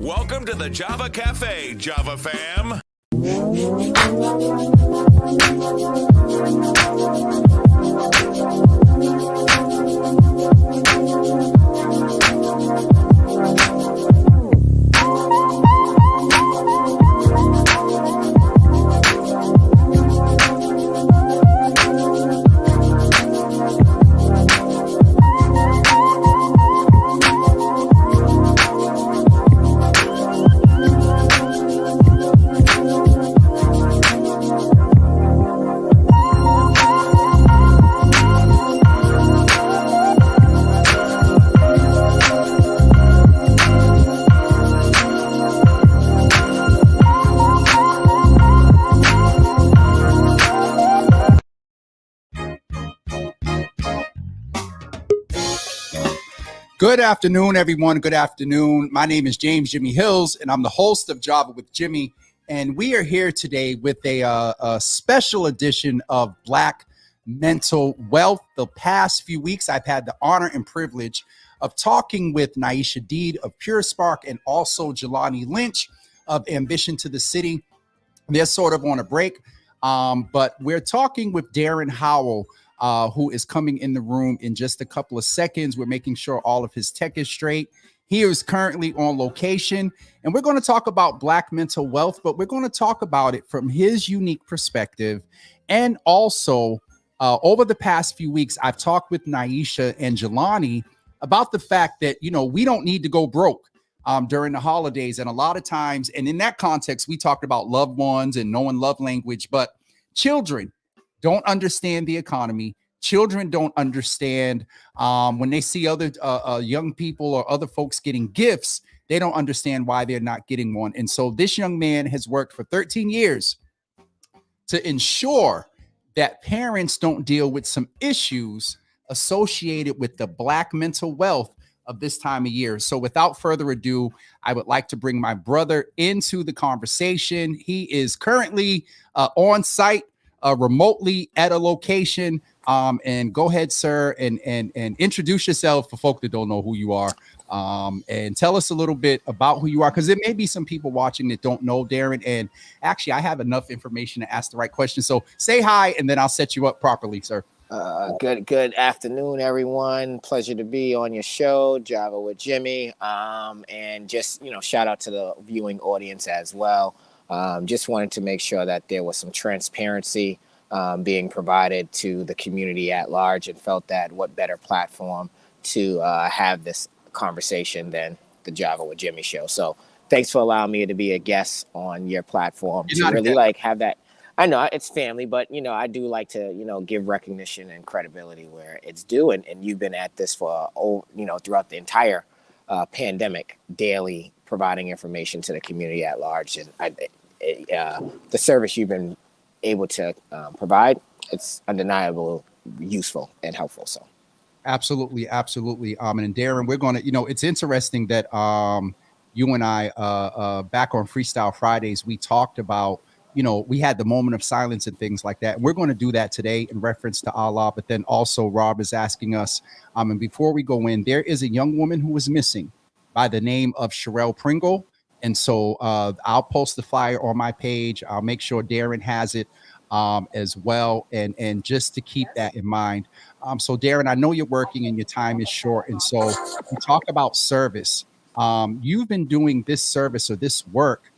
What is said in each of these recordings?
Welcome to the Java Cafe, Java fam. Good afternoon, everyone. Good afternoon. My name is James Jimmy Hills, and I'm the host of Java with Jimmy. And we are here today with a special edition of Black Mental Wealth. The past few weeks, I've had the honor and privilege of talking with Naisha Deed of Pure Spark and also Jelani Lynch of Ambition to the City. They're sort of on a break, but we're talking with Darrin Howell, who is coming in the room in just a couple of seconds. We're making sure all of his tech is straight. He is currently on location, and we're going to talk about Black mental wealth, but we're going to talk about it from his unique perspective. And also, over the past few weeks, I've talked with Naisha and Jelani about the fact that, you know, we don't need to go broke during the holidays. And a lot of times, and in that context, we talked about loved ones and knowing love language, but children don't understand the economy. Children don't understand when they see other young people or other folks getting gifts, they don't understand why they're not getting one. And so this young man has worked for 13 years to ensure that parents don't deal with some issues associated with the Black mental wealth of this time of year. So without further ado, I would like to bring my brother into the conversation. He is currently on site, remotely at a location. And go ahead, sir, and introduce yourself for folk that don't know who you are. And tell us a little bit about who you are, because there may be some people watching that don't know Darrin. And actually, I have enough information to ask the right question. So say hi, and then I'll set you up properly, sir. Good afternoon, everyone. Pleasure to be on your show, Java with Jimmy. And just, shout out to the viewing audience as well. Just wanted to make sure that there was some transparency being provided to the community at large, and felt that what better platform to have this conversation than the Java with Jimmy show. So thanks for allowing me to be a guest on your platform. To really have that. I know it's family, but I do like to give recognition and credibility where it's due, and you've been at this for throughout the entire pandemic, daily providing information to the community at large, and the service you've been able to provide, it's undeniable, useful and helpful. So absolutely. And Darrin, we're going to, it's interesting that you and I back on Freestyle Fridays, we talked about, we had the moment of silence and things like that. And we're going to do that today in reference to Allah. But then also Rob is asking us, and before we go in, there is a young woman who was missing by the name of Sherelle Pringle. And so I'll post the flyer on my page. I'll make sure Darrin has it as well. And just to keep that in mind. So Darrin, I know you're working and your time is short. And so we talk about service. You've been doing this service or this work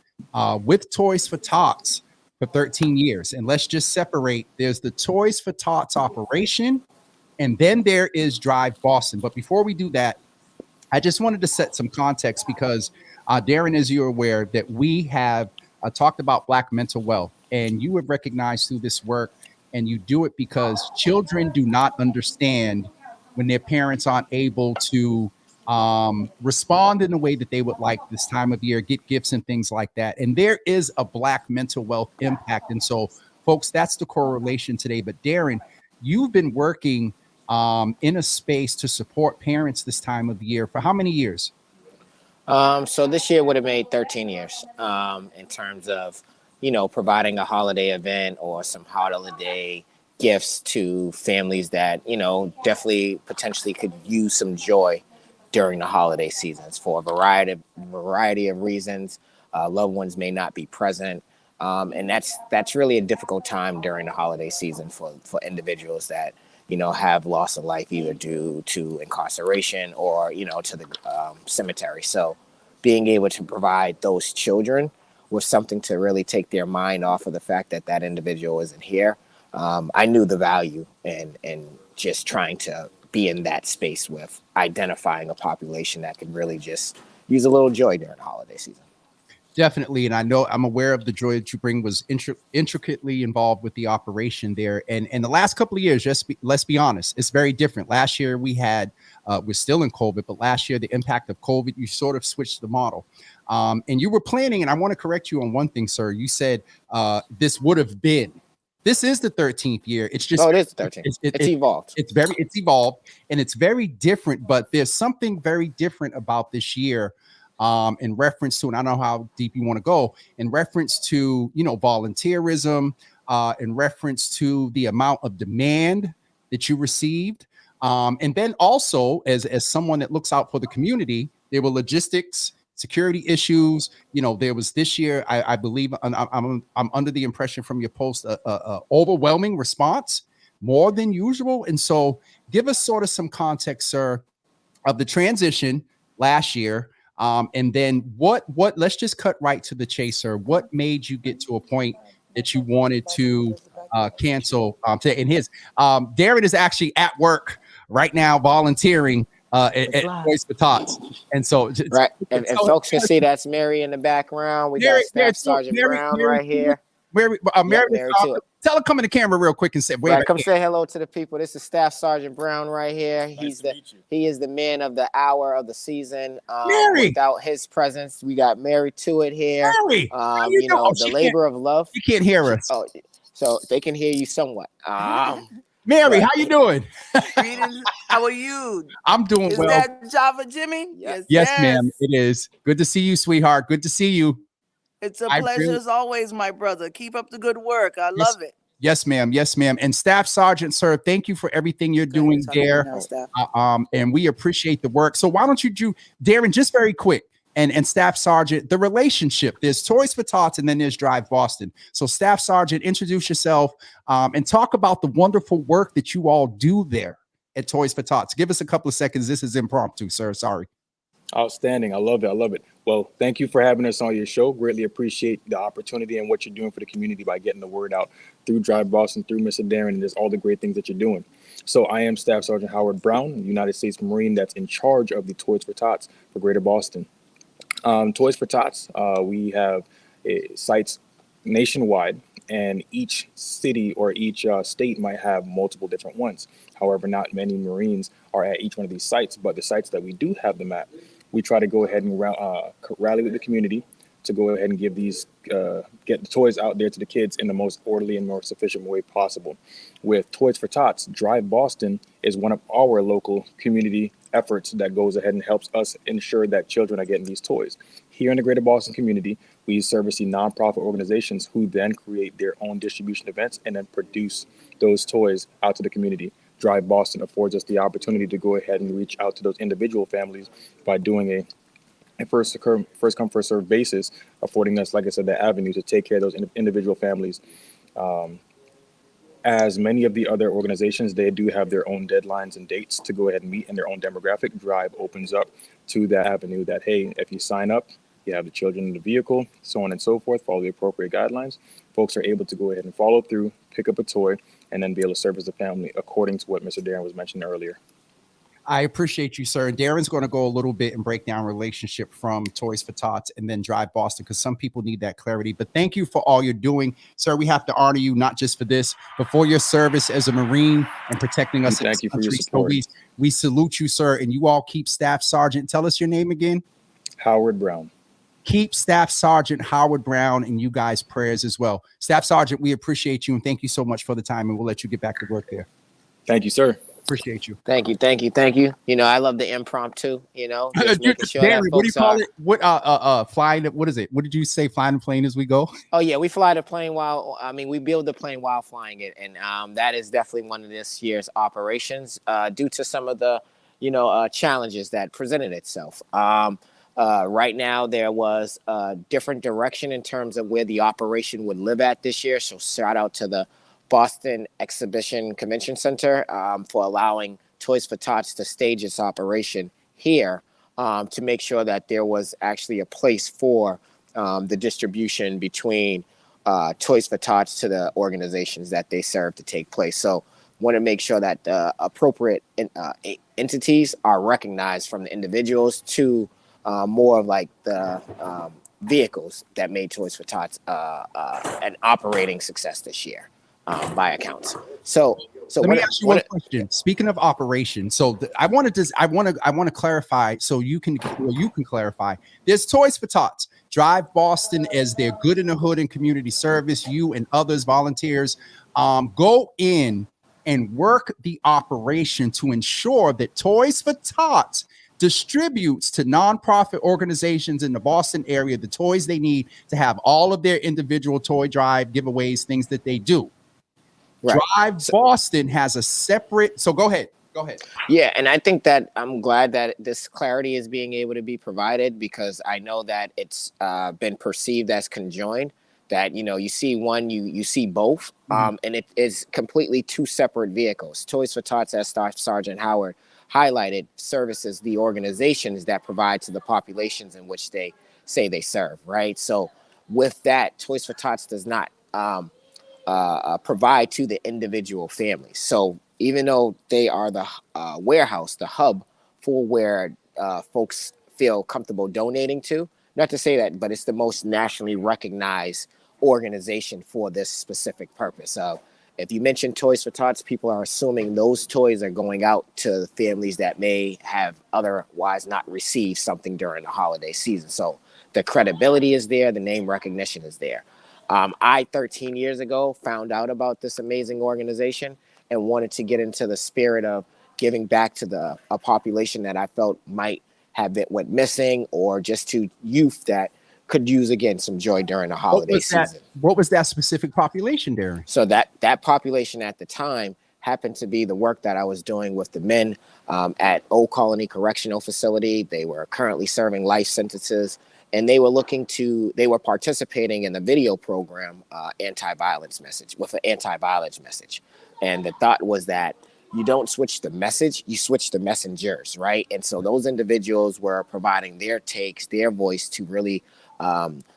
with Toys for Tots for 13 years. And let's just separate. There's the Toys for Tots operation, and then there is Drive Boston. But before we do that, I just wanted to set some context, because Darrin, as you're aware, that we have talked about Black mental wealth, and you have recognized through this work, and you do it because children do not understand when their parents aren't able to respond in the way that they would like this time of year, get gifts and things like that. And there is a Black mental wealth impact. And so, folks, that's the correlation today. But Darrin, you've been working in a space to support parents this time of year for how many years? So this year would have made 13 years in terms of, providing a holiday event or some holiday gifts to families that, definitely potentially could use some joy during the holiday seasons for a variety of reasons. Loved ones may not be present. And that's really a difficult time during the holiday season for individuals that, have lost a life either due to incarceration or, to the cemetery. So being able to provide those children with something to really take their mind off of the fact that that individual isn't here. I knew the value and just trying to be in that space with identifying a population that could really just use a little joy during the holiday season. Definitely. And I'm aware of the joy that you bring was intricately involved with the operation there. And the last couple of years, let's be honest, it's very different. Last year we had, we're still in COVID, but last year, the impact of COVID, you sort of switched the model. And you were planning, and I want to correct you on one thing, sir. You said this is the 13th year. It's just, it is the 13th. It's evolved. It's evolved, and it's very different, but there's something very different about this year. In reference to, and I don't know how deep you want to go, in reference to, volunteerism, in reference to the amount of demand that you received. And then also as someone that looks out for the community, there were logistics, security issues. There was this year, I believe, I'm under the impression from your post, overwhelming response, more than usual. And so give us sort of some context, sir, of the transition last year. And then what, let's just cut right to the chase, sir. What made you get to a point that you wanted to cancel today? And Darrin is actually at work right now, volunteering at Toys for Tots. And so, right. And folks can see that's Mary in the background. We got Staff Sergeant Brown right here. Mary, tell her, come in the camera real quick and say, come say hello to the people. This is Staff Sergeant Brown right here. He is the man of the hour of the season. Mary, without his presence, we got Mary Tuitt here. Mary, the labor of love. You can't hear us. Oh, so they can hear you somewhat. Mary, how you doing? Greetings. How are you? I'm doing well. Is that Java Jimmy? Yes, ma'am. It is. Good to see you, sweetheart. Good to see you. It's a pleasure as always, my brother. Keep up the good work. I love it. Yes, ma'am. Yes, ma'am. And Staff Sergeant, sir, thank you for everything you're doing there. And we appreciate the work. So why don't you do, Darrin, just very quick, and Staff Sergeant, the relationship. There's Toys for Tots, and then there's Drive Boston. So Staff Sergeant, introduce yourself and talk about the wonderful work that you all do there at Toys for Tots. Give us a couple of seconds. This is impromptu, sir. Sorry. Outstanding. I love it. Well, thank you for having us on your show. Greatly appreciate the opportunity and what you're doing for the community by getting the word out through Drive Boston, through Mr. Darrin, and just all the great things that you're doing. So I am Staff Sergeant Howard Brown, United States Marine that's in charge of the Toys for Tots for Greater Boston. Toys for Tots, we have sites nationwide, and each city or each state might have multiple different ones. However, not many Marines are at each one of these sites, but the sites that we do have them at, we try to go ahead and rally with the community to go ahead and give these, get the toys out there to the kids in the most orderly and most efficient way possible. With Toys for Tots, Drive Boston is one of our local community efforts that goes ahead and helps us ensure that children are getting these toys. Here in the Greater Boston community, we service the nonprofit organizations who then create their own distribution events and then produce those toys out to the community. Drive Boston affords us the opportunity to go ahead and reach out to those individual families by doing a first come, first served basis, affording us, like I said, the avenue to take care of those individual families. As many of the other organizations, they do have their own deadlines and dates to go ahead and meet in their own demographic. Drive opens up to that avenue that, hey, if you sign up, you have the children in the vehicle, so on and so forth, follow the appropriate guidelines. Folks are able to go ahead and follow through, pick up a toy, and then be able to service the family according to what Mr. Darrin was mentioning earlier. I appreciate you, sir. Darrin's going to go a little bit and break down relationship from Toys for Tots and then Drive Boston, because some people need that clarity. But thank you for all you're doing, sir. We have to honor you, not just for this, but for your service as a Marine and protecting us. Thank you for your support. So we salute you, sir. And you all keep Staff Sergeant. Tell us your name again. Howard Brown. Keep Staff Sergeant Howard Brown and you guys' prayers as well. Staff Sergeant, we appreciate you and thank you so much for the time, and we'll let you get back to work there. Thank you, sir. Appreciate you. Thank you. You know, I love the impromptu, just making sure Darrin, that what do you folks call it? What flying, what is it? What did you say? Flying the plane as we go? Oh yeah, we fly the plane we build the plane while flying it. And that is definitely one of this year's operations. Due to some of the challenges that presented itself. Right now, there was a different direction in terms of where the operation would live at this year. So shout out to the Boston Exhibition Convention Center for allowing Toys for Tots to stage its operation here to make sure that there was actually a place for the distribution between Toys for Tots to the organizations that they serve to take place. So want to make sure that the appropriate entities are recognized, from the individuals to more of like the vehicles that made Toys for Tots an operating success this year by accounts. So let me ask you one question. Speaking of operation, so I want to clarify, so you can clarify. There's Toys for Tots. Drive Boston as their good in the hood and community service. You and others, volunteers, go in and work the operation to ensure that Toys for Tots distributes to nonprofit organizations in the Boston area the toys they need to have all of their individual toy drive giveaways, things that they do. Right. Drive Boston has a separate. So go ahead. Yeah, and I think that I'm glad that this clarity is being able to be provided, because I know that it's been perceived as conjoined. That you see one, you see both, and it is completely two separate vehicles. Toys for Tots, as Staff Sergeant Howard highlighted, services the organizations that provide to the populations in which they say they serve. Right. So with that, Toys for Tots does not provide to the individual families. So even though they are the warehouse, the hub for where folks feel comfortable donating to, not to say that, but it's the most nationally recognized organization for this specific purpose. So if you mention Toys for Tots, people are assuming those toys are going out to families that may have otherwise not received something during the holiday season. So the credibility is there, the name recognition is there. I, 13 years ago, found out about this amazing organization and wanted to get into the spirit of giving back to a population that I felt might have went missing, or just to youth that could use, again, some joy during the holiday season. What was that specific population, Darrin? So that population at the time happened to be the work that I was doing with the men at Old Colony Correctional Facility. They were currently serving life sentences, and they were participating in the video program anti-violence message, with an anti-violence message. And the thought was that you don't switch the message, you switch the messengers, right? And so those individuals were providing their takes, their voice to really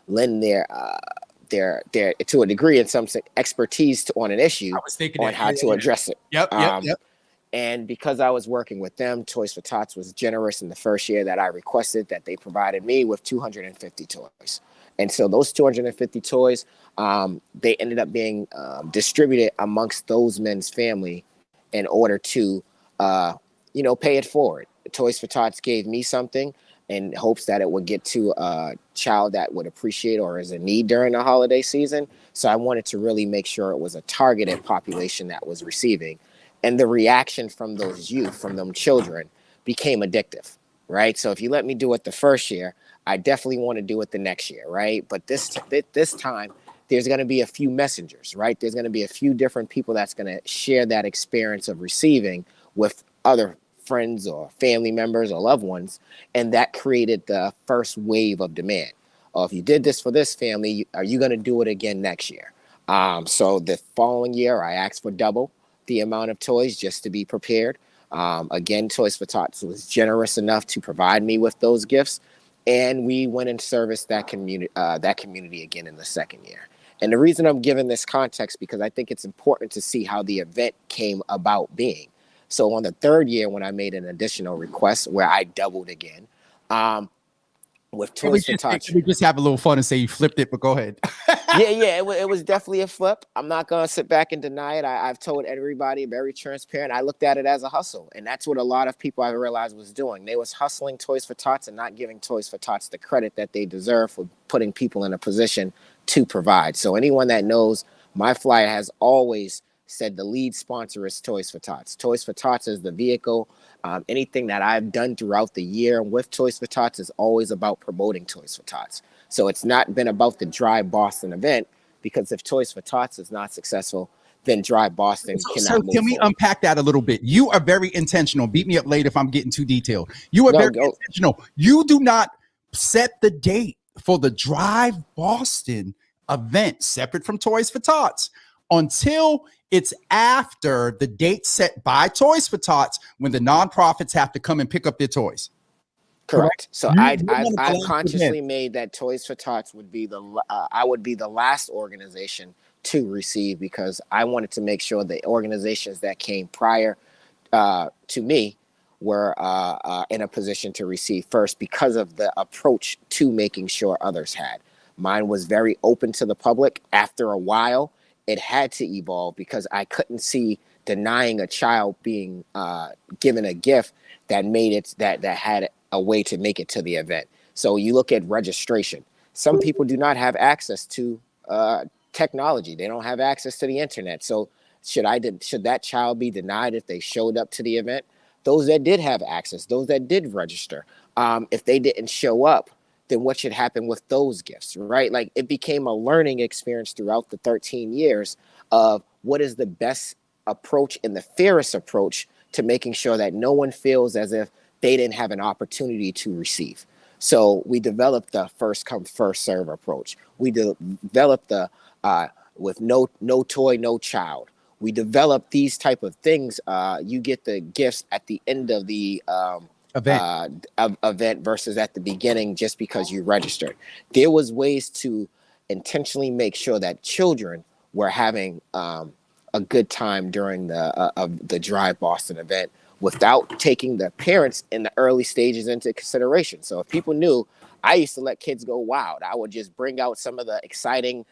lend their to a degree, in some expertise on an issue on how to address it. Yep. And because I was working with them, Toys for Tots was generous in the first year that I requested that they provided me with 250 toys. And so those 250 toys, they ended up being distributed amongst those men's family in order to, pay it forward. Toys for Tots gave me something in hopes that it would get to a child that would appreciate or is in need during the holiday season. So I wanted to really make sure it was a targeted population that was receiving. And the reaction from those youth, from them children, became addictive, right? So if you let me do it the first year, I definitely want to do it the next year, right? But this time, there's going to be a few messengers, right? There's going to be a few different people that's going to share that experience of receiving with other friends or family members or loved ones. And that created the first wave of demand. Oh, if you did this for this family, are you going to do it again next year? So the following year, I asked for double the amount of toys just to be prepared. Again, Toys for Tots was generous enough to provide me with those gifts. And we went and serviced that community again in the second year. And the reason I'm giving this context, because I think it's important to see how the event came about being. So on the third year, when I made an additional request where I doubled again, with Toys for Tots. We just have a little fun and say you flipped it, but go ahead. Yeah, it was definitely a flip. I'm not going to sit back and deny it. I've told everybody, very transparent. I looked at it as a hustle. And that's what a lot of people I realized was doing. They was hustling Toys for Tots and not giving Toys for Tots the credit that they deserve for putting people in a position to provide. So anyone that knows, my flyer has always said the lead sponsor is Toys for Tots. Toys for Tots is the vehicle. Anything that I've done throughout the year with Toys for Tots is always about promoting Toys for Tots. So it's not been about the Drive Boston event, because if Toys for Tots is not successful, then Drive Boston So cannot move can we forward. unpack that a little bit? You are very intentional. Beat me up later if I'm getting too detailed. You are No, very go. intentional. You do not set the date for the Drive Boston event separate from Toys for Tots until it's after the date set by Toys for Tots when the nonprofits have to come and pick up their toys. Correct. So You're I've one of the I've last consciously events. made that Toys for Tots would be I would be the last organization to receive, because I wanted to make sure the organizations that came prior to me were in a position to receive first, because of the approach to making sure others had. Mine was very open to the public. After a while, it had to evolve, because I couldn't see denying a child being given a gift that made it that had a way to make it to the event. So you look at registration. Some people do not have access to technology. They don't have access to the internet. So should that child be denied if they showed up to the event? Those that did have access, those that did register, if they didn't show up, then what should happen with those gifts, right? Like, it became a learning experience throughout the 13 years of what is the best approach and the fairest approach to making sure that no one feels as if they didn't have an opportunity to receive. So we developed the first come, first serve approach. We developed the with no toy, no child. We developed these type of things. You get the gifts at the end of the event versus at the beginning, just because you registered. There was ways to intentionally make sure that children were having a good time during the Drive Boston event, without taking the parents in the early stages into consideration. So if people knew, I used to let kids go wild. I would just bring out some of the exciting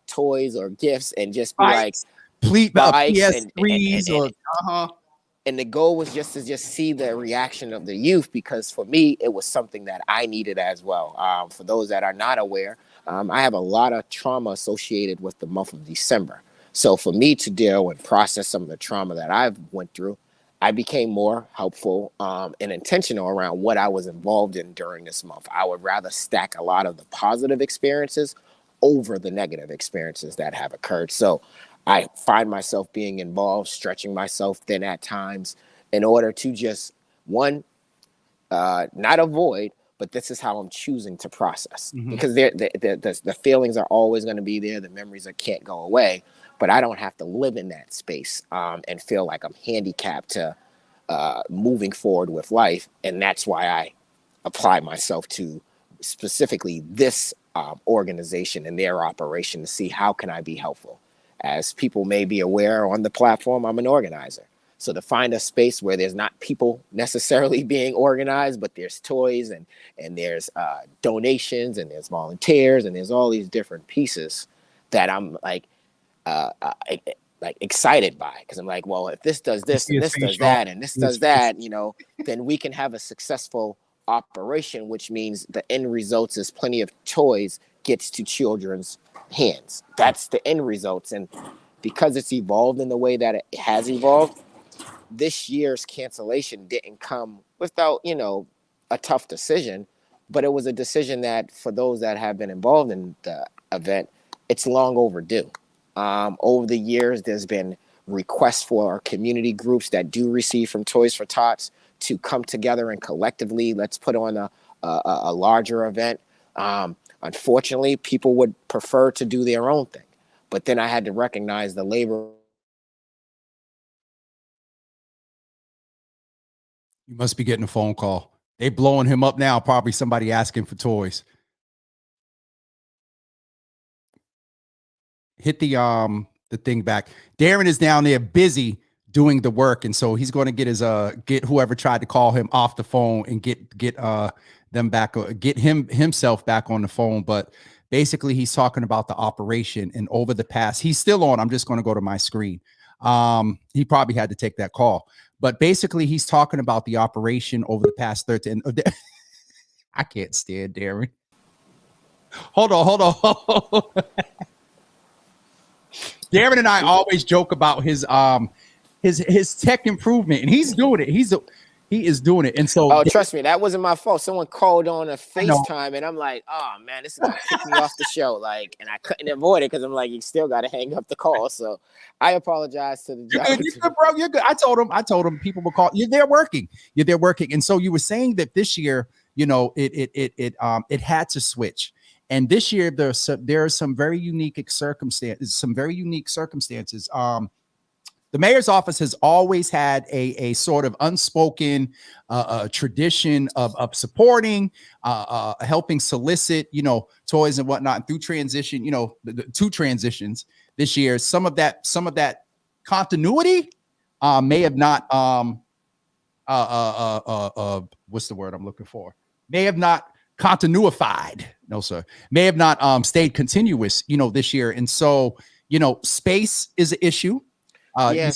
toys or gifts and just be Bikes, bikes PS3s, or and the goal was just to see the reaction of the youth, because for me, it was something that I needed as well. For those that are not aware, I have a lot of trauma associated with the month of December. So for me to deal and process some of the trauma that I've went through, I became more helpful and intentional around what I was involved in during this month. I would rather stack a lot of the positive experiences over the negative experiences that have occurred. So I find myself being involved, stretching myself thin at times, in order to just, one, not avoid, but this is how I'm choosing to process. Because the feelings are always going to be there. The memories can't go away. But I don't have to live in that space and feel like I'm handicapped to moving forward with life. And that's why I apply myself to specifically this organization and their operation, to see how can I be helpful. As people may be aware, on the platform, I'm an organizer. So to find a space where there's not people necessarily being organized, but there's toys and there's donations and there's volunteers and there's all these different pieces that I'm excited by, because I'm like, well, if this does this and this does that and this does that, then we can have a successful operation, which means the end results is plenty of toys gets to children's hands. That's the end results. And because it's evolved in the way that it has evolved, this year's cancellation didn't come without, a tough decision, but it was a decision that, for those that have been involved in the event, it's long overdue. Over the years, there's been requests for our community groups that do receive from Toys for Tots to come together and collectively, let's put on a larger event. Unfortunately, people would prefer to do their own thing. But then I had to recognize the labor. You must be getting a phone call. They blowing him up now. Probably somebody asking for toys. Hit the thing back. Darrin is down there busy doing the work, and so he's going to get whoever tried to call him off the phone and get them back, get himself back on the phone. But basically, he's talking about the operation, and over the past, he's still on. I'm just going to go to my screen. He probably had to take that call, but basically, he's talking about the operation over the past 13. I can't stand Darrin. Hold on. Darrin and I always joke about his tech improvement, and he's doing it. He is doing it. And so, Oh, trust me, that wasn't my fault. Someone called on a know. FaceTime, and I'm like, oh man, this is gonna kick me off the show. Like, and I couldn't avoid it because I'm like, you still got to hang up the call. So I apologize to the You're good, bro. You're good. I told him people will call. You're there working. And so you were saying that this year, you know, it had to switch. And this year there are some very unique circumstances. The mayor's office has always had a sort of unspoken tradition of supporting, helping solicit, you know, toys and whatnot. And through transition, you know, the two transitions this year, some of that continuity may have not what's the word I'm looking for? May have not continuified. No, sir. May have not stayed continuous, you know, this year. And so, you know, space is an issue. Yeah,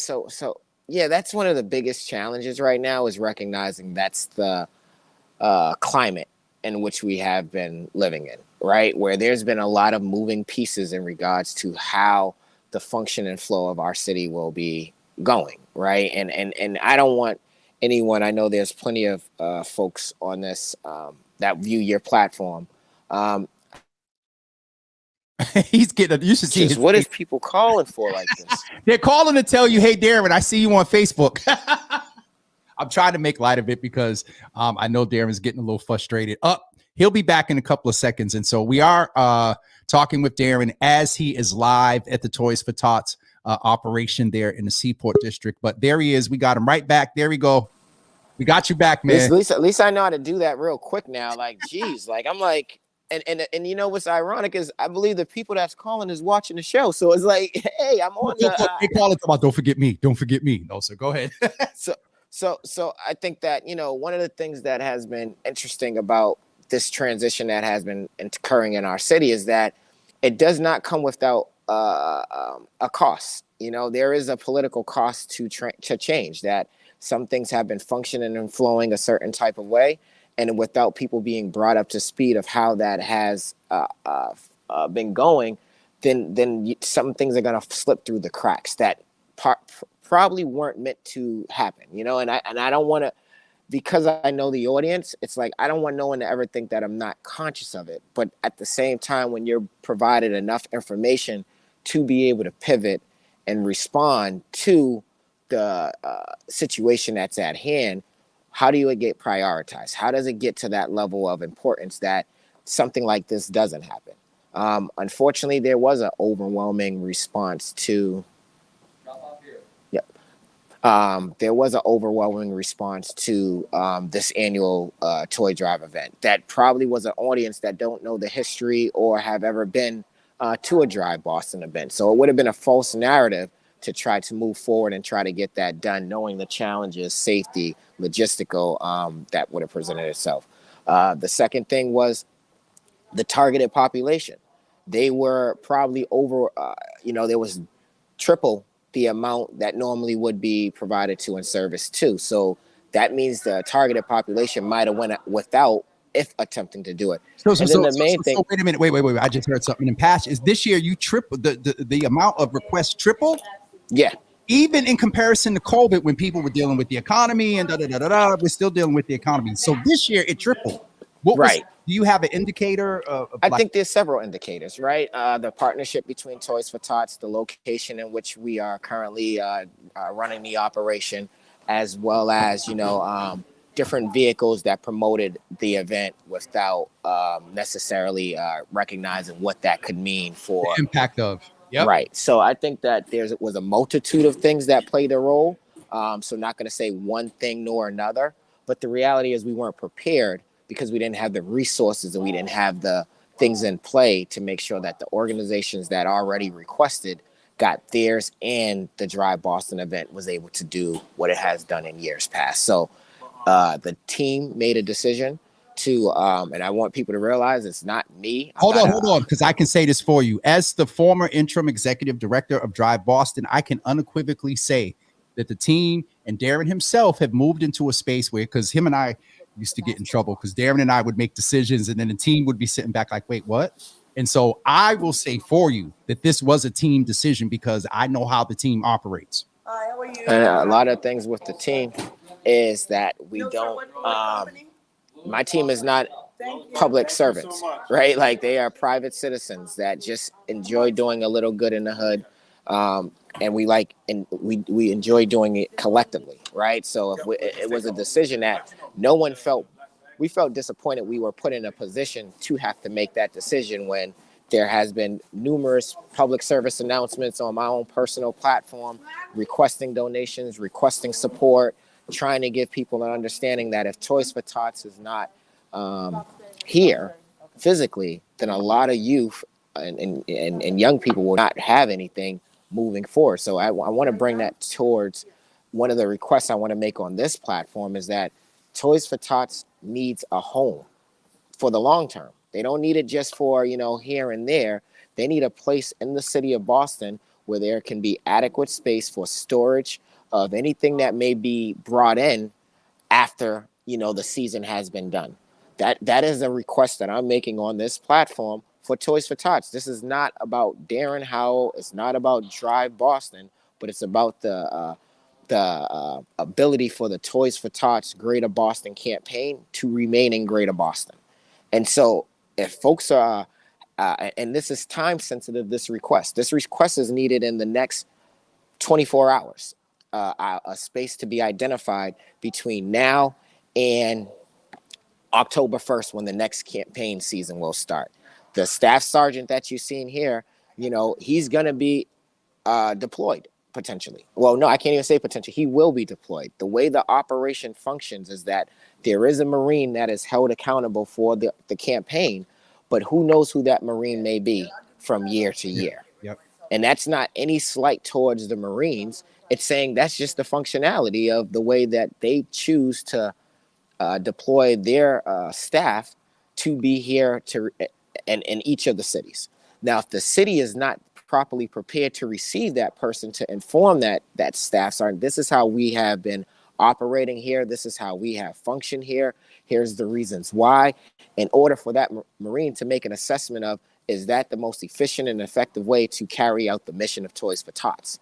that's one of the biggest challenges right now is recognizing that's the climate in which we have been living in, right? Where there's been a lot of moving pieces in regards to how the function and flow of our city will be going, right? And I don't want anyone, I know there's plenty of folks on this that view your platform. He's getting. You should see his what is people calling for like this? They're calling to tell you, "Hey, Darrin, I see you on Facebook." I'm trying to make light of it because I know Darrin's getting a little frustrated. He'll be back in a couple of seconds, and so we are talking with Darrin as he is live at the Toys for Tots operation there in the Seaport District. But there he is. We got him right back. There we go. We got you back, man. At least I know how to do that real quick now. Like, geez, like I'm like. And you know what's ironic is I believe the people that's calling is watching the show. So it's like, hey, I'm on they call it about don't forget me. Don't forget me. No, sir. Go ahead. So I think that, you know, one of the things that has been interesting about this transition that has been occurring in our city is that it does not come without a cost. You know, there is a political cost to change, that some things have been functioning and flowing a certain type of way. And without people being brought up to speed of how that has been going, then some things are going to slip through the cracks that probably weren't meant to happen, you know. And I don't want to, because I know the audience. It's like I don't want no one to ever think that I'm not conscious of it. But at the same time, when you're provided enough information to be able to pivot and respond to the situation that's at hand. How do you get prioritized? How does it get to that level of importance that something like this doesn't happen? Unfortunately, there was an overwhelming response to. There was an overwhelming response to this annual toy drive event. That probably was an audience that don't know the history or have ever been to a Drive Boston event. So it would have been a false narrative to try to move forward and try to get that done, knowing the challenges, safety, logistical, that would have presented itself. The second thing was the targeted population. They were probably over, there was triple the amount that normally would be provided to and serviced to. So that means the targeted population might have went without if attempting to do it. So wait a minute, wait. I just heard something in past. Is this year you triple the amount of requests tripled? Yeah. Even in comparison to COVID, when people were dealing with the economy and we're still dealing with the economy. So this year it tripled. Do you have an indicator? I think there's several indicators, right? The partnership between Toys for Tots, the location in which we are currently running the operation, as well as, different vehicles that promoted the event without necessarily recognizing what that could mean for the impact of. Yep. Right. So I think that was a multitude of things that played a role. So not going to say one thing nor another, but the reality is we weren't prepared because we didn't have the resources and we didn't have the things in play to make sure that the organizations that already requested got theirs, and the Drive Boston event was able to do what it has done in years past. So the team made a decision to, and I want people to realize it's not me. Hold on, because I can say this for you. As the former interim executive director of Drive Boston, I can unequivocally say that the team and Darrin himself have moved into a space where, because him and I used to get in trouble, because Darrin and I would make decisions and then the team would be sitting back like, wait, what? And so I will say for you that this was a team decision because I know how the team operates. And a lot of things with the team. is that we don't. My team is not public servants, right? Like they are private citizens that just enjoy doing a little good in the hood. And we enjoy doing it collectively, right? So if it was a decision that no one felt, we felt disappointed we were put in a position to have to make that decision when there has been numerous public service announcements on my own personal platform, requesting donations, requesting support, trying to give people an understanding that if Toys for Tots is not here physically, then a lot of youth and young people will not have anything moving forward. So I want to bring that towards one of the requests I want to make on this platform is that Toys for Tots needs a home for the long term. They don't need it just for, here and there. They need a place in the city of Boston where there can be adequate space for storage of anything that may be brought in after, the season has been done. That is a request that I'm making on this platform for Toys for Tots. This is not about Darrin Howell. It's not about Drive Boston, but it's about the ability for the Toys for Tots Greater Boston campaign to remain in Greater Boston. And so if folks are, and this is time sensitive, this request is needed in the next 24 hours, a space to be identified between now and October 1st when the next campaign season will start. The staff sergeant that you've seen here, he's going to be deployed potentially. Well, no, I can't even say potentially. He will be deployed. The way the operation functions is that there is a Marine that is held accountable for the campaign, but who knows who that Marine may be from year to year. Yep. And that's not any slight towards the Marines. It's saying that's just the functionality of the way that they choose to deploy their staff to be here in each of the cities. Now, if the city is not properly prepared to receive that person to inform that staff sergeant, this is how we have been operating here. This is how we have functioned here. Here's the reasons why. In order for that Marine to make an assessment of, is that the most efficient and effective way to carry out the mission of Toys for Tots?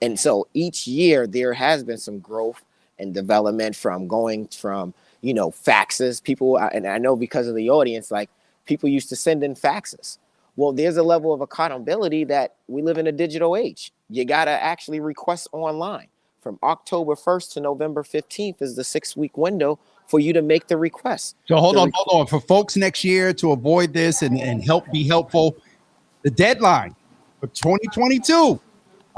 And so each year there has been some growth and development from going from, faxes. People, and I know because of the audience, like people used to send in faxes. Well, there's a level of accountability that we live in a digital age. You got to actually request online. From October 1st to November 15th is the 6-week window for you to make the request. So hold on. For folks next year to avoid this and be helpful, the deadline for 2022,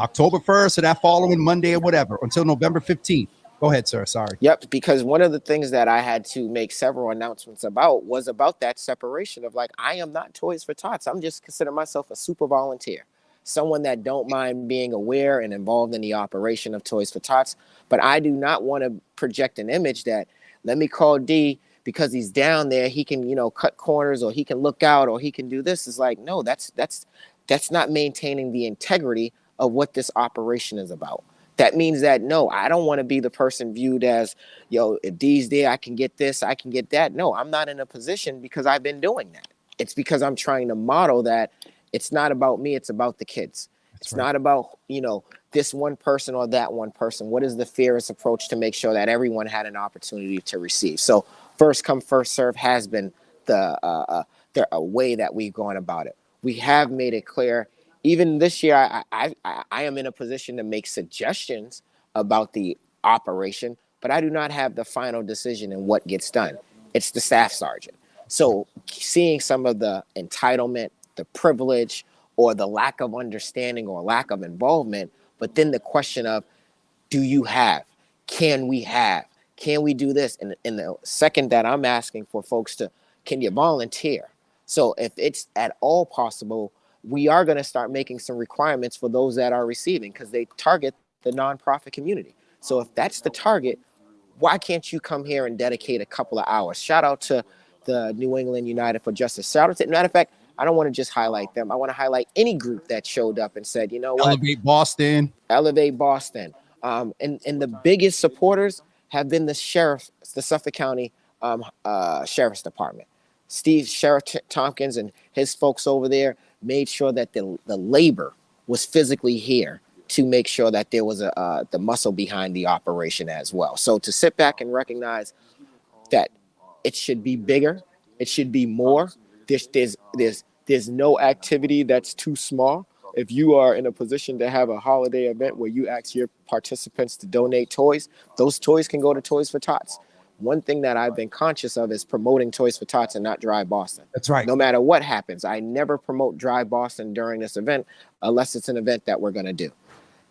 October 1st or that following Monday or whatever, until November 15th. Go ahead, sir. Sorry. Yep, because one of the things that I had to make several announcements about was about that separation of I am not Toys for Tots. I'm just considering myself a super volunteer, someone that don't mind being aware and involved in the operation of Toys for Tots. But I do not want to project an image that, let me call D because he's down there, he can, cut corners or he can look out or he can do this. It's no, that's not maintaining the integrity of what this operation is about. That means that, no, I don't want to be the person viewed as, if D's there, I can get this, I can get that. No, I'm not in a position because I've been doing that. It's because I'm trying to model that it's not about me, it's about the kids. It's not about, this one person or that one person. What is the fairest approach to make sure that everyone had an opportunity to receive? So first come, first serve has been the way that we've gone about it. We have made it clear. Even this year, I am in a position to make suggestions about the operation, but I do not have the final decision in what gets done. It's the staff sergeant. So seeing some of the entitlement, the privilege, or the lack of understanding or lack of involvement, but then the question of, do you have? Can we have? Can we do this? And in the second that I'm asking for folks to, can you volunteer? So if it's at all possible, we are going to start making some requirements for those that are receiving because they target the nonprofit community. So if that's the target, why can't you come here and dedicate a couple of hours? Shout out to the New England United for Justice. Shout out to, matter of fact, I don't want to just highlight them. I want to highlight any group that showed up and said, you know what? Elevate Boston. Elevate Boston. And the biggest supporters have been the Suffolk County Sheriff's Department. Sheriff Tompkins and his folks over there made sure that the labor was physically here to make sure that there was the muscle behind the operation as well. So to sit back and recognize that it should be bigger, it should be more. There's no activity that's too small. If you are in a position to have a holiday event where you ask your participants to donate toys, those toys can go to Toys for Tots. One thing that I've been conscious of is promoting Toys for Tots and not Drive Boston. That's right. No matter what happens, I never promote Drive Boston during this event unless it's an event that we're going to do.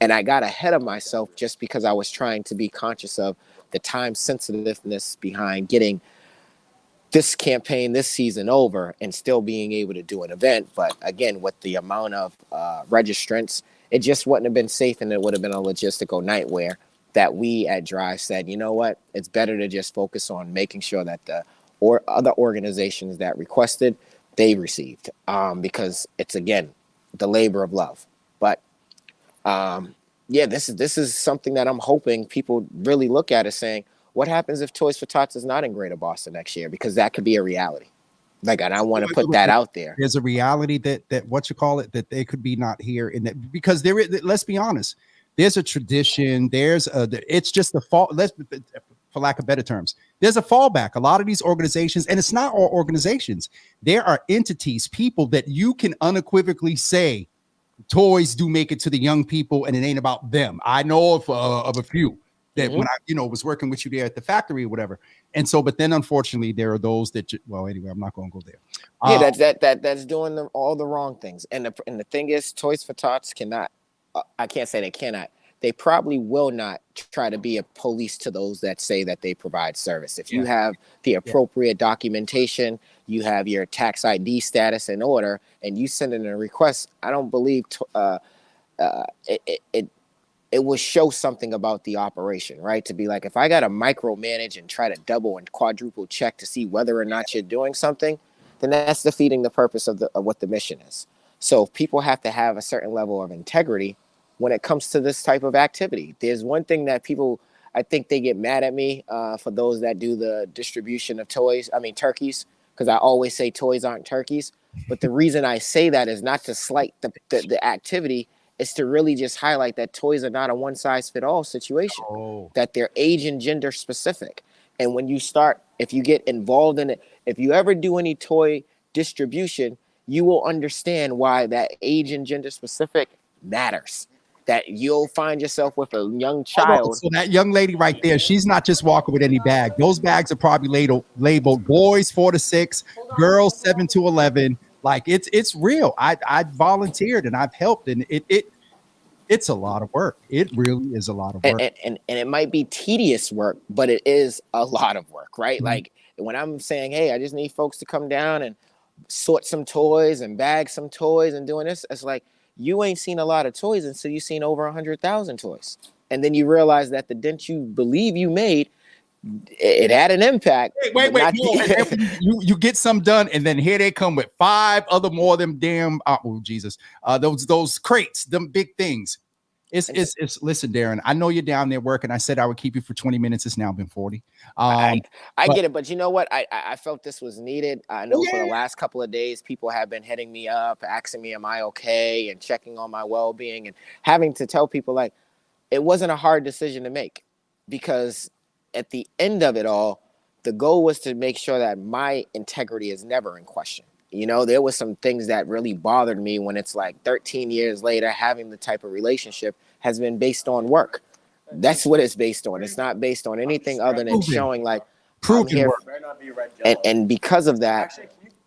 And I got ahead of myself just because I was trying to be conscious of the time sensitiveness behind getting this campaign, this season over and still being able to do an event. But again, with the amount of registrants, it just wouldn't have been safe, and it would have been a logistical nightmare that we at Drive said, you know what, it's better to just focus on making sure that the other organizations that requested, they received, because it's, again, the labor of love. But yeah, this is something that I'm hoping people really look at as saying, what happens if Toys for Tots is not in Greater Boston next year? Because that could be a reality. Like, and I want to put that out there. There's a reality that that they could be not here in that, because there is, let's be honest, there's a tradition. It's just the fall. For lack of better terms, there's a fallback. A lot of these organizations, and it's not all organizations. There are entities, people that you can unequivocally say toys do make it to the young people, and it ain't about them. I know of a few that when I, was working with you there at the factory or whatever. And so, but then unfortunately there are those that, well, anyway, I'm not going to go there. Yeah, that's doing all the wrong things. And the thing is, Toys for Tots cannot, I can't say they cannot. They probably will not try to be a police to those that say that they provide service. If you have the appropriate documentation, you have your tax ID status in order, and you send in a request, I don't believe it will show something about the operation, right? To be like, if I got to micromanage and try to double and quadruple check to see whether or not you're doing something, then that's defeating the purpose of what the mission is. So people have to have a certain level of integrity when it comes to this type of activity. There's one thing that people, I think they get mad at me for those that do the distribution of turkeys, because I always say toys aren't turkeys. But the reason I say that is not to slight the activity, is to really just highlight that toys are not a one-size-fit-all situation, that they're age and gender specific. And when you start, if you get involved in it, if you ever do any toy distribution, you will understand why that age and gender specific matters. That you'll find yourself with a young child. So that young lady right there, she's not just walking with any bag. Those bags are probably labeled boys 4 to 6, girls 7 to 11. Like, it's real. I volunteered and I've helped, and it's a lot of work. It really is a lot of work. And it might be tedious work, but it is a lot of work, right? Mm-hmm. Like, when I'm saying, hey, I just need folks to come down and sort some toys and bag some toys and doing this, it's like, you ain't seen a lot of toys until you've seen over 100,000 toys. And then you realize that the dent you believe you made, it had an impact. Wait. You get some done, and then here they come with 5 other more them damn those crates, them big things. It's listen, Darrin, I know you're down there working. I said I would keep you for 20 minutes. It's now been 40. I get it, but you know what? I felt this was needed. I know for the last couple of days, people have been hitting me up, asking me, am I okay? And checking on my well-being, and having to tell people, like, it wasn't a hard decision to make, because at the end of it all, the goal was to make sure that my integrity is never in question. There was some things that really bothered me when it's like 13 years later, having the type of relationship has been based on work. That's what it's based on. It's not based on anything other than showing like I'm here. And because of that,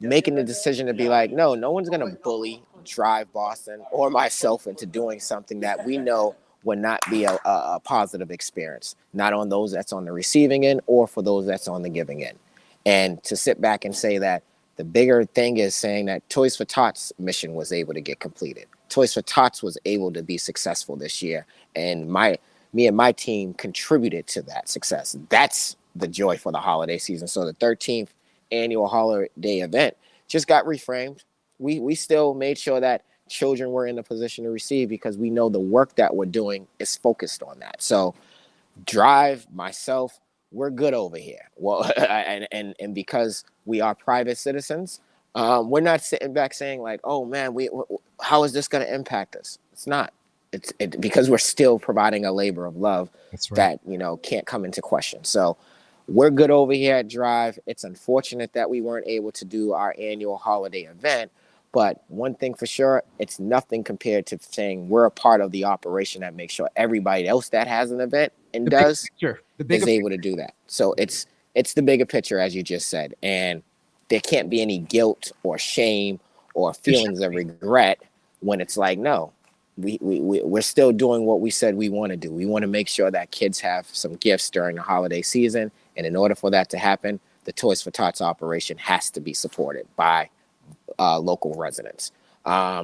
making the decision to be like, no one's going to bully Drive Boston or myself into doing something that we know would not be a positive experience, not on those that's on the receiving end or for those that's on the giving end. And to sit back and say that the bigger thing is saying that Toys for Tots mission was able to get completed. Toys for Tots was able to be successful this year. And me and my team contributed to that success. That's the joy for the holiday season. So the 13th annual holiday event just got reframed. We still made sure that children were in a position to receive, because we know the work that we're doing is focused on that. So Drive, myself, we're good over here. Well, and because we are private citizens, we're not sitting back saying like, oh man, how is this going to impact us? It's not. because we're still providing a labor of love. That's right. that can't come into question. So we're good over here at Drive. It's unfortunate that we weren't able to do our annual holiday event, but one thing for sure, it's nothing compared to saying we're a part of the operation that makes sure everybody else that has an event and is able to do that. So it's the bigger picture, as you just said, and there can't be any guilt or shame or feelings of regret when it's like, no, we're still doing what we said we want to do. We want to make sure that kids have some gifts during the holiday season. And in order for that to happen, the Toys for Tots operation has to be supported by local residents.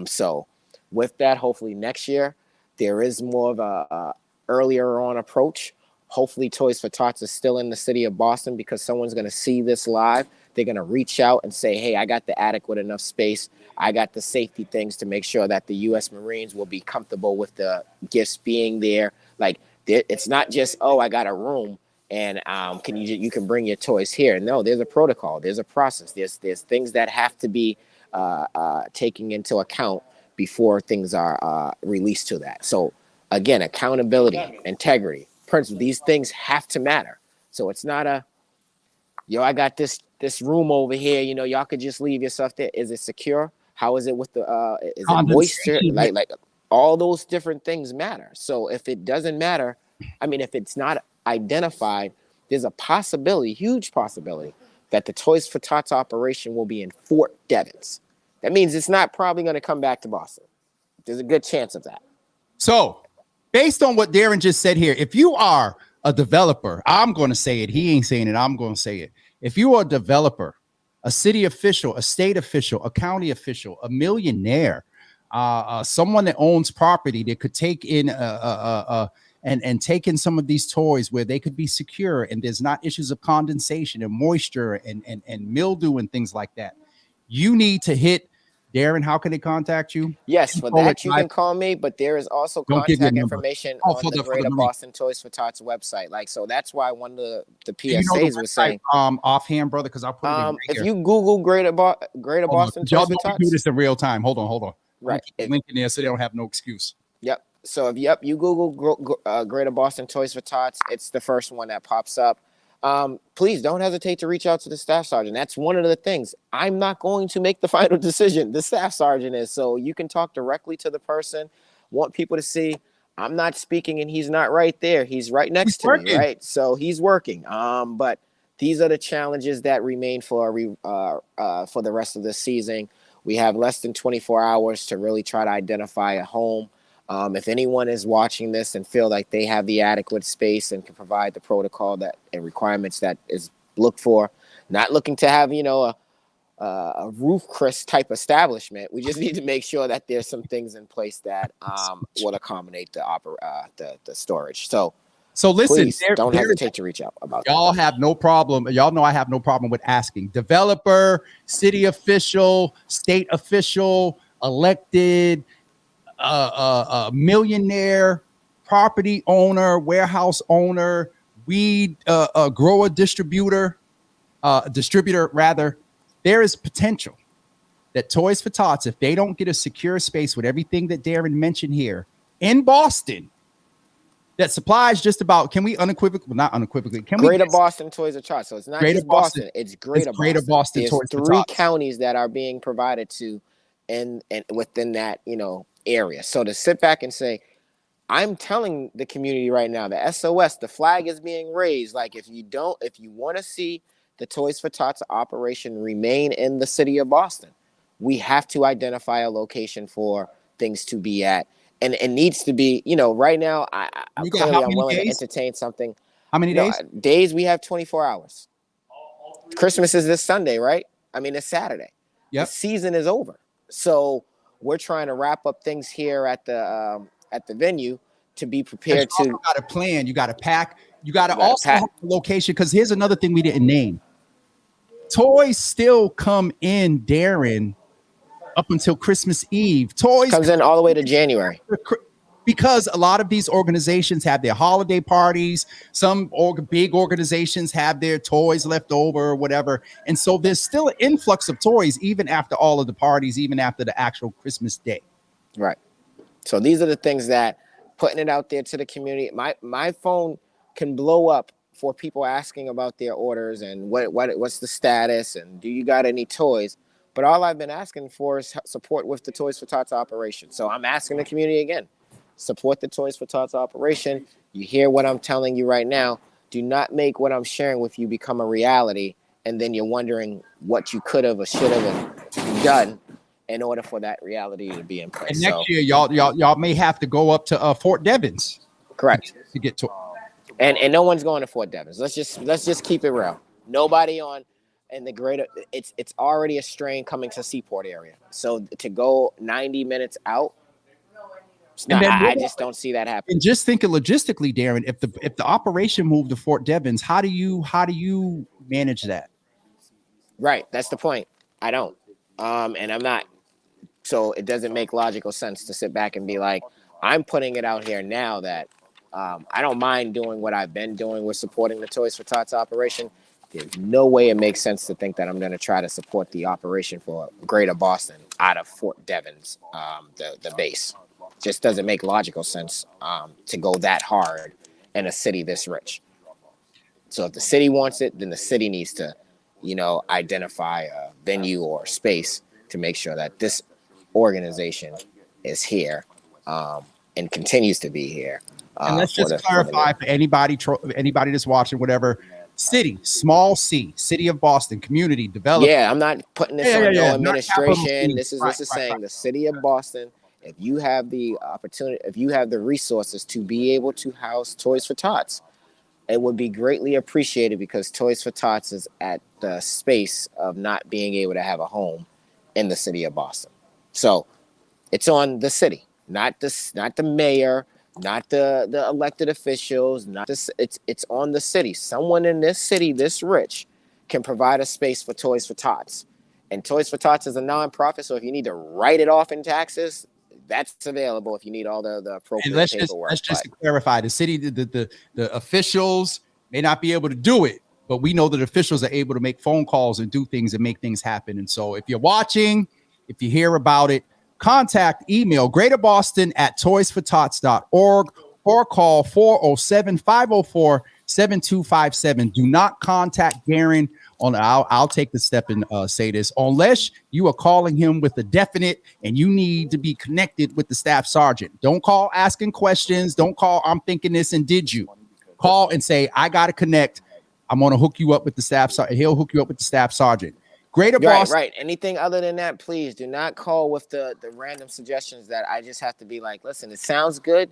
So with that, hopefully next year, there is more of a earlier on approach. Hopefully Toys for Tots is still in the city of Boston, because someone's going to see this live. They're going to reach out and say, hey, I got the adequate enough space. I got the safety things to make sure that the U.S. Marines will be comfortable with the gifts being there. Like, it's not just, oh, I got a room and you can bring your toys here. No, there's a protocol. There's a process. There's things that have to be taken into account before things are released to that. So again, accountability, integrity, principle, these things have to matter. So it's not I got this room over here, y'all could just leave your stuff there. Is it secure? How is it with the is it moisture? Like all those different things matter. So if it doesn't matter, if it's not identified, there's a possibility, huge possibility, that the Toys for Tots operation will be in Fort Devens. That means it's not probably going to come back to Boston. There's a good chance of that. So based on what Darrin just said here, if you are a developer, I'm going to say it. He ain't saying it. I'm going to say it. If you are a developer, a city official, a state official, a county official, a millionaire, someone that owns property that could take in and take in some of these toys where they could be secure and there's not issues of condensation and moisture and mildew and things like that, you need to hit Darrin. How can they contact you? Yes, for that you can call me, but there is also contact information on the Greater Boston Toys for Tots website. Like, so that's why one of the PSAs was saying offhand, brother, because I'll put it in right if here. you Google Greater Boston Toys for Tots, do this in real time. Hold on. Right, link in there so they don't have no excuse. Yep. So if you Google Greater Boston Toys for Tots, it's the first one that pops up. Please don't hesitate to reach out to the staff sergeant. That's one of the things. I'm not going to make the final decision. The staff sergeant is. So you can talk directly to the person. Want people to see I'm not speaking and he's not right there. He's right next to me, right? So he's working. But these are the challenges that remain for the rest of the season. We have less than 24 hours to really try to identify a home. If anyone is watching this and feel like they have the adequate space and can provide the protocol and requirements that is looked for, not looking to have, a roof Chris type establishment. We just need to make sure that there's some things in place that will accommodate the storage. So listen, please don't hesitate to reach out about y'all that. Have no problem. Y'all know I have no problem with asking. Developer, city official, state official, elected, millionaire, property owner, warehouse owner, weed grower, distributor rather. There is potential that Toys for Tots, if they don't get a secure space with everything that Darrin mentioned here in Boston, that supplies just about, can we unequivocally, not unequivocally, can Greater we Boston Toys for Tots. So it's not just Boston, it's Greater Boston. There's Toys for Tots. 3 counties that are being provided to and within that, area. So to sit back and say, I'm telling the community right now, the SOS, the flag is being raised. Like, if you want to see the Toys for Tots operation remain in the city of Boston, we have to identify a location for things to be at. And it needs to be, right now, I'm willing to entertain something. How many days? Days, we have 24 hours. Christmas is this Sunday, right? It's Saturday. Yep. The season is over. So we're trying to wrap up things here at the venue to be prepared to. You got to plan. You got to pack. You got to also have a location, because here's another thing we didn't name. Toys still come in, Darrin, up until Christmas Eve. Toys comes in all the way to January. Because a lot of these organizations have their holiday parties. Some big organizations have their toys left over or whatever. And so there's still an influx of toys, even after all of the parties, even after the actual Christmas day. Right. So these are the things that putting it out there to the community. My phone can blow up for people asking about their orders and what's the status and do you got any toys. But all I've been asking for is support with the Toys for Tots operation. So I'm asking the community again, support the Toys for Tots operation. You hear what I'm telling you right now. Do not make what I'm sharing with you become a reality, and then you're wondering what you could have or should have done in order for that reality to be in place. And next year, y'all may have to go up to Fort Devens. Correct. To get to. And no one's going to Fort Devens. Let's just keep it real. Nobody on in the greater. It's already a strain coming to Seaport area. So to go 90 minutes out, I just don't see that happening. And just thinking logistically, Darrin, if the operation moved to Fort Devens, how do you manage that? Right, that's the point. I don't, and I'm not. So it doesn't make logical sense to sit back and be like, I'm putting it out here now that I don't mind doing what I've been doing with supporting the Toys for Tots operation. There's no way it makes sense to think that I'm going to try to support the operation for Greater Boston out of Fort Devens, the base. Just doesn't make logical sense to go that hard in a city this rich. So if the city wants it, then the city needs to, identify a venue or space to make sure that this organization is here and continues to be here. And let's just clarify for anybody that's watching, whatever. City, small C, city of Boston, community development. Yeah, I'm not putting this on no administration. This is saying the city of Boston. If you have the opportunity, if you have the resources to be able to house Toys for Tots, it would be greatly appreciated because Toys for Tots is at the space of not being able to have a home in the city of Boston. So it's on the city, not the mayor, not the elected officials, it's on the city. Someone in this city this rich can provide a space for Toys for Tots. And Toys for Tots is a nonprofit, so if you need to write it off in taxes, that's available if you need all the appropriate paperwork. Let's just clarify, the city, the officials may not be able to do it, but we know that officials are able to make phone calls and do things and make things happen. And so if you're watching, if you hear about it, email greaterboston@toysfortots.org or call 407-504-7257. Do not contact Darrin I'll take the step and say this, unless you are calling him with a definite and you need to be connected with the staff sergeant. Don't call asking questions. Don't call, I'm thinking this and did you. Call and say, I got to connect. I'm going to hook you up with the staff sergeant. He'll hook you up with the staff sergeant. Greater Boston. Right. Anything other than that, please do not call with the random suggestions that I just have to be like, listen, it sounds good,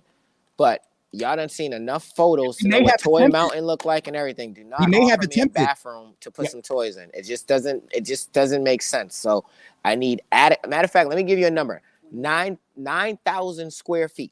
but y'all done seen enough photos to know what Toy Mountain look like and everything. Do not offer me a bathroom to put some toys in. It just doesn't make sense. So I need matter of fact, let me give you a number. 9,000 square feet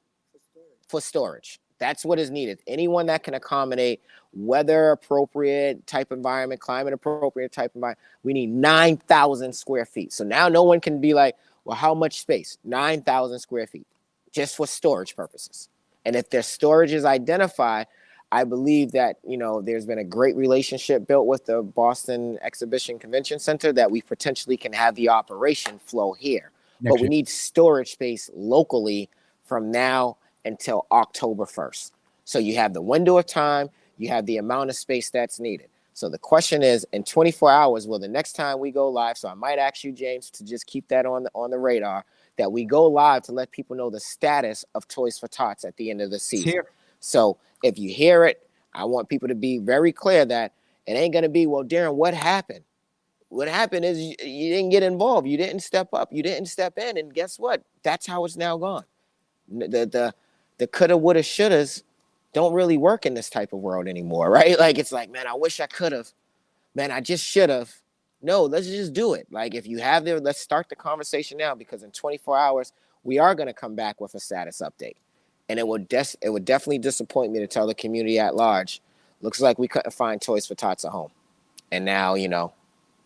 for storage. That's what is needed. Anyone that can accommodate weather appropriate type environment, climate appropriate type environment. We need 9,000 square feet. So now no one can be like, well, how much space? 9,000 square feet just for storage purposes. And if their storage is identified, I believe that, there's been a great relationship built with the Boston Exhibition Convention Center that we potentially can have the operation flow here. But we need storage space locally from now until October 1st. So you have the window of time, you have the amount of space that's needed. So the question is, in 24 hours, will the next time we go live, so I might ask you, James, to just keep that on the radar, that we go live to let people know the status of Toys for Tots at the end of the season. So if you hear it, I want people to be very clear that it ain't going to be, well, Darrin, what happened? What happened is you didn't get involved. You didn't step up. You didn't step in. And guess what? That's how it's now gone. The coulda, woulda, shouldas don't really work in this type of world anymore, right? Like, it's like, man, I wish I could have. Man, I just should have. No, let's just do it. Like, if you have there, let's start the conversation now, because in 24 hours, we are going to come back with a status update. And it would definitely disappoint me to tell the community at large, looks like we couldn't find Toys for Tots a home. And now,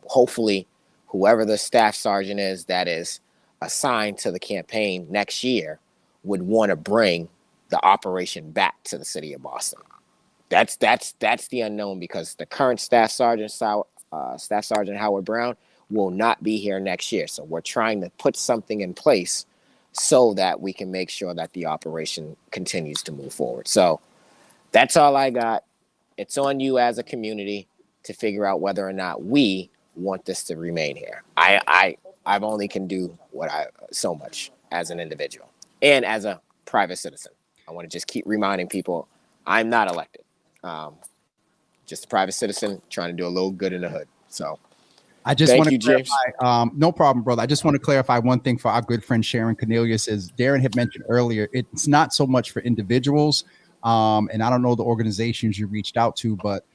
hopefully, whoever the staff sergeant is that is assigned to the campaign next year would want to bring the operation back to the city of Boston. That's the unknown, because the current staff sergeant Howard Brown will not be here next year. So we're trying to put something in place so that we can make sure that the operation continues to move forward. So that's all I got. It's on you as a community to figure out whether or not we want this to remain here. I've only can do so much as an individual and as a private citizen. I want to just keep reminding people I'm not elected. Just a private citizen trying to do a little good in the hood. So I just thank want to you, James. clarify, no problem, brother. I just want to clarify one thing for our good friend Sharon Cornelius. As Darrin had mentioned earlier, it's not so much for individuals, and I don't know the organizations you reached out to, but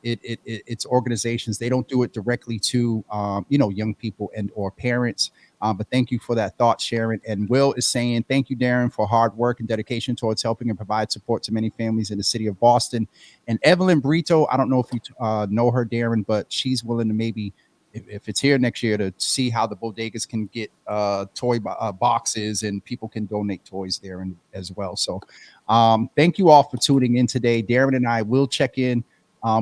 it's organizations. They don't do it directly to young people and or parents. But thank you for that thought, Sharon. And Will is saying, thank you, Darrin, for hard work and dedication towards helping and provide support to many families in the city of Boston. And Evelyn Brito, I don't know if you know her, Darrin, but she's willing to maybe, if it's here next year, to see how the bodegas can get toy boxes and people can donate toys there as well. So thank you all for tuning in today. Darrin and I will check in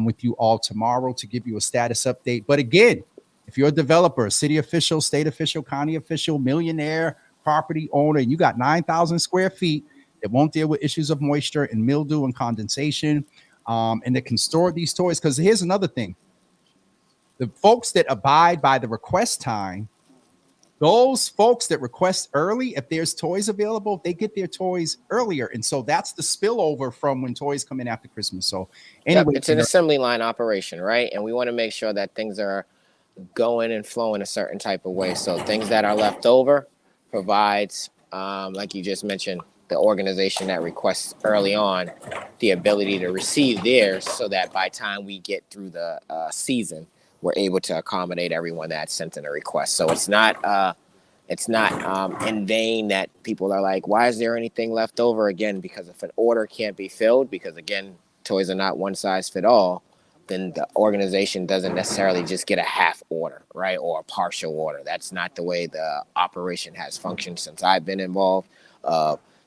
with you all tomorrow to give you a status update. But again, if you're a developer, city official, state official, county official, millionaire, property owner, and you got 9,000 square feet that won't deal with issues of moisture and mildew and condensation, and that can store these toys. Because here's another thing. The folks that abide by the request time, those folks that request early, if there's toys available, they get their toys earlier. And so that's the spillover from when toys come in after Christmas. So anyway, it's an assembly line operation, right? And we want to make sure that things are going and flowing a certain type of way. So things that are left over provides, like you just mentioned, the organization that requests early on the ability to receive theirs so that by time we get through the season, we're able to accommodate everyone that sent in a request. So it's not in vain that people are like, why is there anything left over? Again, because if an order can't be filled, because again, toys are not one size fit all, then the organization doesn't necessarily just get a half order, right? Or a partial order. That's not the way the operation has functioned since I've been involved.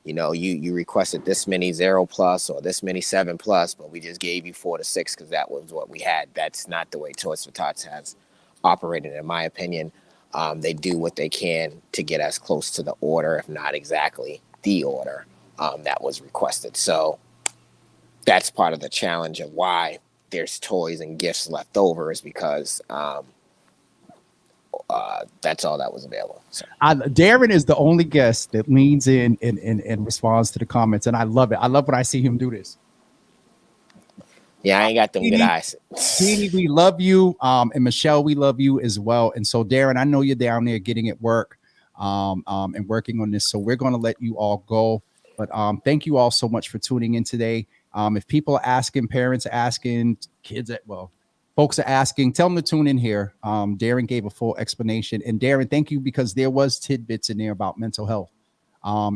You requested this many 0+ or this many 7+, but we just gave you 4 to 6 because that was what we had. That's not the way Toys for Tots has operated, in my opinion. They do what they can to get as close to the order, if not exactly the order that was requested. So that's part of the challenge of why there's toys and gifts left over, is because that's all that was available. So. Darrin is the only guest that leans in and responds to the comments, and I love it. I love when I see him do this. Yeah, I ain't got them good eyes. Jeannie, we love you. And Michelle, we love you as well. And so, Darrin, I know you're down there getting at work and working on this. So we're going to let you all go. But thank you all so much for tuning in today. If people are asking, parents are asking, folks are asking, tell them to tune in here. Darrin gave a full explanation. And Darrin, thank you, because there was tidbits in there about mental health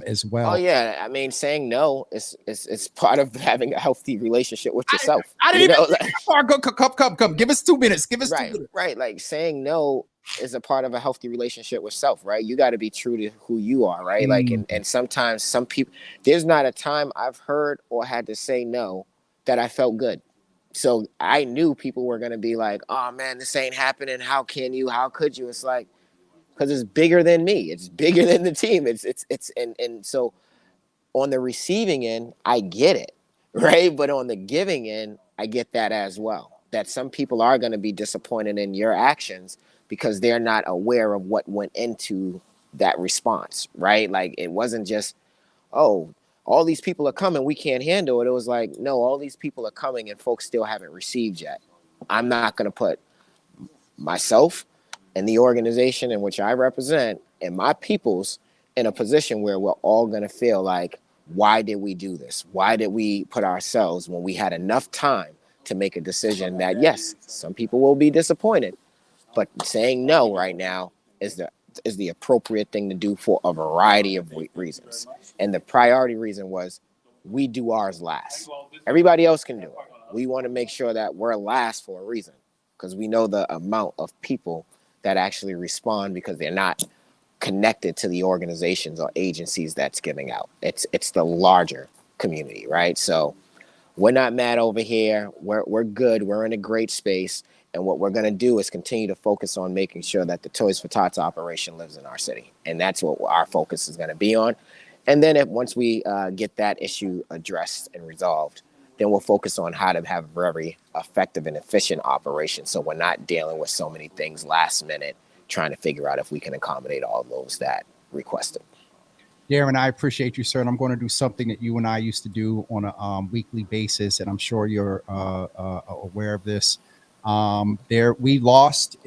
as well. Oh yeah, I mean, saying no is part of having a healthy relationship with yourself. I didn't even think that far. Come. Give us 2 minutes. Give us 2 minutes. Right. Like saying no is a part of a healthy relationship with self, right? You got to be true to who you are, right? Like, and sometimes some people, there's not a time I've heard or had to say no that I felt good. So I knew people were going to be like, oh man, this ain't happening. How can you? How could you? It's like, because it's bigger than me. It's bigger than the team. And so on the receiving end, I get it, right? But on the giving end, I get that as well. That some people are going to be disappointed in your actions because they're not aware of what went into that response, right? Like, it wasn't just, oh, all these people are coming, we can't handle it. It was like, no, all these people are coming and folks still haven't received yet. I'm not going to put myself and the organization in which I represent and my peoples in a position where we're all going to feel like, why did we do this? Why did we put ourselves when we had enough time to make a decision that, yes, some people will be disappointed, but saying no right now is the appropriate thing to do for a variety of reasons. And the priority reason was we do ours last. Everybody else can do it. We want to make sure that we're last for a reason, because we know the amount of people that actually respond because they're not connected to the organizations or agencies that's giving out. It's the larger community, right? So we're not mad over here. We're good. We're in a great space. And what we're going to do is continue to focus on making sure that the Toys for Tots operation lives in our city. And that's what our focus is going to be on. And then once we get that issue addressed and resolved, then we'll focus on how to have a very effective and efficient operation. So we're not dealing with so many things last minute, trying to figure out if we can accommodate all those that requested. Darrin, I appreciate you, sir. And I'm going to do something that you and I used to do on a weekly basis, and I'm sure you're aware of this. We lost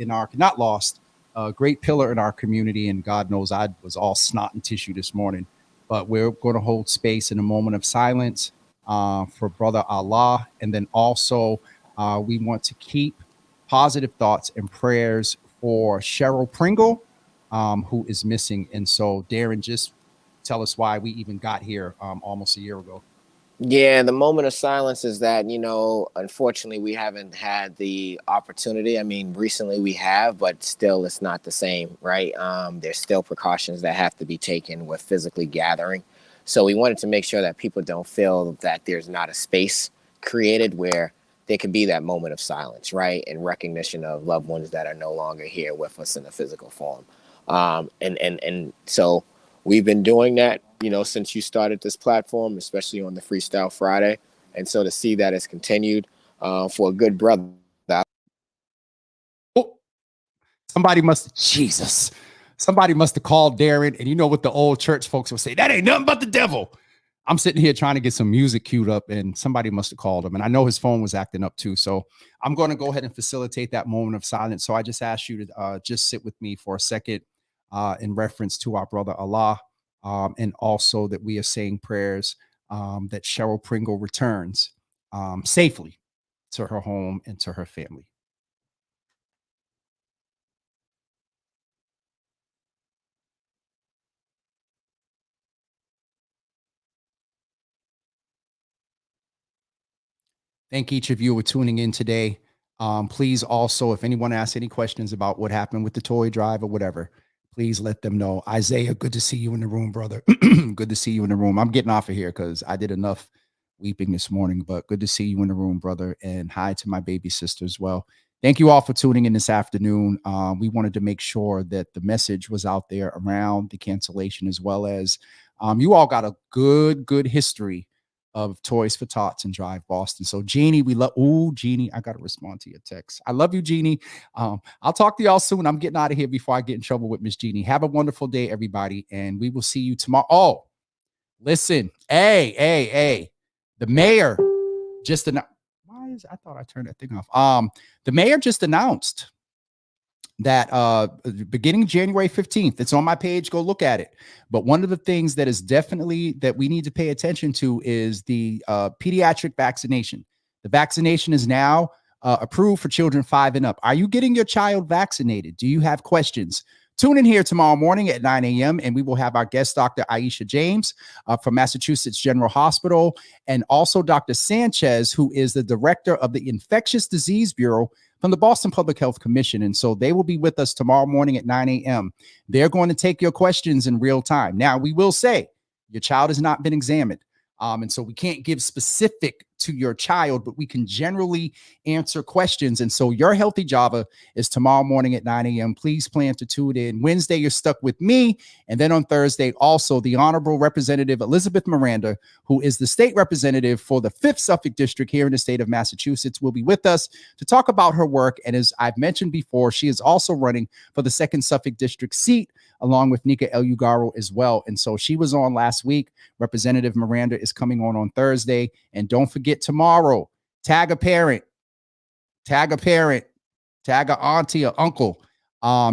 a great pillar in our community, and God knows I was all snot and tissue this morning. But we're going to hold space in a moment of silence for Brother Allah, and then also we want to keep positive thoughts and prayers for Cheryl Pringle, who is missing. And so, Darrin, just tell us why we even got here almost a year ago. Yeah, the moment of silence is that, unfortunately, we haven't had the opportunity. I mean, recently we have, but still it's not the same, right? There's still precautions that have to be taken with physically gathering. So we wanted to make sure that people don't feel that there's not a space created where there could be that moment of silence, right? In recognition of loved ones that are no longer here with us in a physical form. And so we've been doing that, since you started this platform, especially on the Freestyle Friday. And so to see that it's continued for a good brother. Somebody must have called Darrin, and you know what the old church folks will say, that ain't nothing but the devil. I'm sitting here trying to get some music queued up, and somebody must have called him. And I know his phone was acting up too. So I'm going to go ahead and facilitate that moment of silence. So I just ask you to just sit with me for a second in reference to our brother Allah, and also that we are saying prayers that Cheryl Pringle returns safely to her home and to her family. Thank each of you for tuning in today. Please also, if anyone asks any questions about what happened with the toy drive or whatever, please let them know. Isaiah, good to see you in the room, brother. Good to see you in the room. I'm getting off of here because I did enough weeping this morning, but good to see you in the room, brother. And hi to my baby sister as well. Thank you all for tuning in this afternoon. We wanted to make sure that the message was out there around the cancellation, as well as you all got a good history of Toys for Tots and Drive Boston. So Jeannie, we love, Jeannie, I got to respond to your text. I love you, Jeannie. I'll talk to y'all soon. I'm getting out of here before I get in trouble with Miss Jeannie. Have a wonderful day, everybody. And we will see you tomorrow. Oh, listen. Hey, the mayor just announced. I thought I turned that thing off. The mayor just announced that beginning January 15th, it's on my page, go look at it. But one of the things that is definitely that we need to pay attention to is the pediatric vaccination. The vaccination is now approved for children 5 and up. Are you getting your child vaccinated? Do you have questions? Tune in here tomorrow morning at 9 a.m. and we will have our guest, Dr. Aisha James from Massachusetts General Hospital, and also Dr. Sanchez, who is the director of the Infectious Disease Bureau from the Boston Public Health Commission. And so they will be with us tomorrow morning at 9 a.m. They're going to take your questions in real time. Now, we will say your child has not been examined. And so we can't give specific to your child, but we can generally answer questions. And so your Healthy Java is tomorrow morning at 9 a.m. Please plan to tune in. Wednesday, you're stuck with me. And then on Thursday, also the Honorable Representative Elizabeth Miranda, who is the state representative for the 5th Suffolk District here in the state of Massachusetts, will be with us to talk about her work. And as I've mentioned before, she is also running for the 2nd Suffolk District seat, along with Nika Elugaro as well. And so she was on last week. Representative Miranda is coming on Thursday. And don't forget tomorrow, tag a parent, tag a auntie or uncle,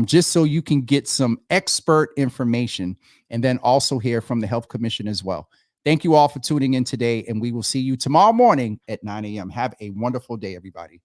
just so you can get some expert information and then also hear from the Health Commission as well. Thank you all for tuning in today, and we will see you tomorrow morning at 9 a.m. Have a wonderful day, everybody.